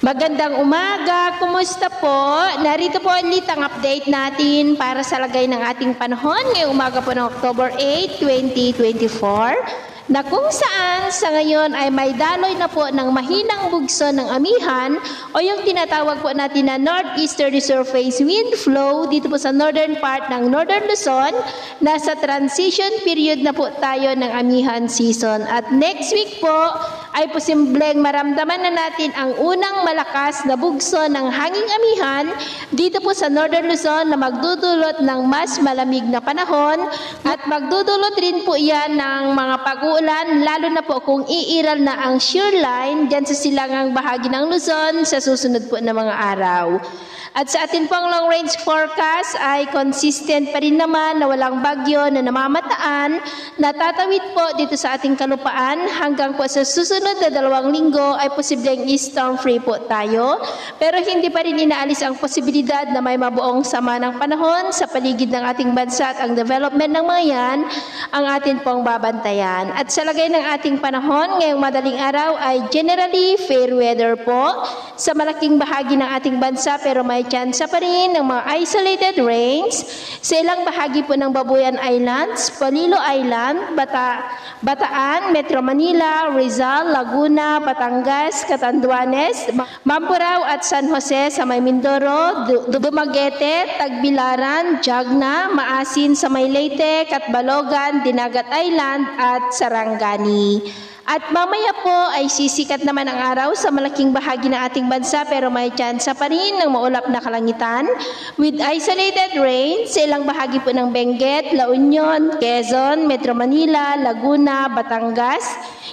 Magandang umaga, kumusta po? Narito po ulit ang update natin para sa lagay ng ating panahon ngayong umaga po ng October 8, 2024 na kung saan sa ngayon ay may daloy na po ng mahinang bugso ng amihan o yung tinatawag po natin na northeasterly surface wind flow dito po sa northern part ng Northern Luzon. Nasa transition period na po tayo ng amihan season at next week po ay posibleng maramdaman na natin ang unang malakas na bugso ng hanging amihan dito po sa Northern Luzon na magdudulot ng mas malamig na panahon at magdudulot rin po yan ng mga pag-uulan lalo na po kung iiral na ang shear line dyan sa silangang bahagi ng Luzon sa susunod po na mga araw. At sa atin pong long range forecast ay consistent pa rin naman na walang bagyo na namamataan na tatawid po dito sa ating kalupaan hanggang po sa susunod na 2 linggo ay posibleng storm free po tayo. Pero hindi pa rin inaalis ang posibilidad na may mabuong sama ng panahon sa paligid ng ating bansa at ang development ng mga yan ang atin pong babantayan. At sa lagay ng ating panahon ngayong madaling araw ay generally fair weather po sa malaking bahagi ng ating bansa pero may tsansa pa rin ng mga isolated rains sa ilang bahagi po ng Babuyan Islands, Polillo Island, Bataan, Metro Manila, Rizal, Laguna, Batangas, Catanduanes, Mamburao at San Jose sa may Mindoro, Dumaguete, Tagbilaran, Jagna, Maasin sa may Leyte, Catbalogan, Dinagat Island at Sarangani. At mamaya po ay sisikat naman ang araw sa malaking bahagi ng ating bansa pero may tsansa pa rin ng maulap na kalangitan with isolated rain sa ilang bahagi po ng Benguet, La Union, Quezon, Metro Manila, Laguna, Batangas,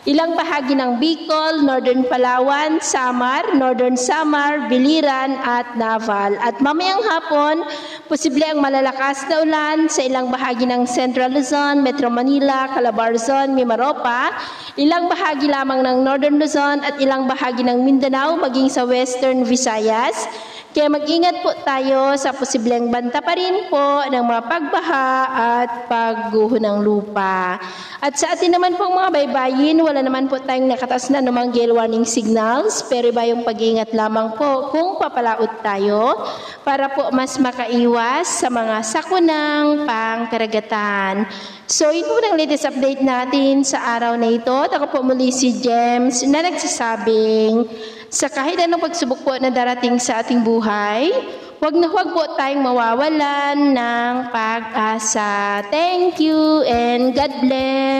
ilang bahagi ng Bicol, Northern Palawan, Samar, Northern Samar, Biliran at Naval. At mamayang hapon, posible ang malalakas na ulan sa ilang bahagi ng Central Luzon, Metro Manila, Calabarzon, Mimaropa, ilang bahagi lamang ng Northern Luzon at ilang bahagi ng Mindanao maging sa Western Visayas. Kaya mag-ingat po tayo sa posibleng banta pa rin po ng mga pagbaha at pagguho ng lupa. At sa atin naman pong mga baybayin, wala naman po tayong nakataas na namang gale warning signals pero iba yung pag-ingat lamang po kung papalaot tayo para po mas makaiwas sa mga sakunang pangkaragatan. So ito po ang latest update natin sa araw na ito. Ako po muli si James na nagsasabing sa kahit anong pagsubok po na darating sa ating buhay, huwag na huwag po tayong mawawalan ng pag-asa. Thank you and God bless.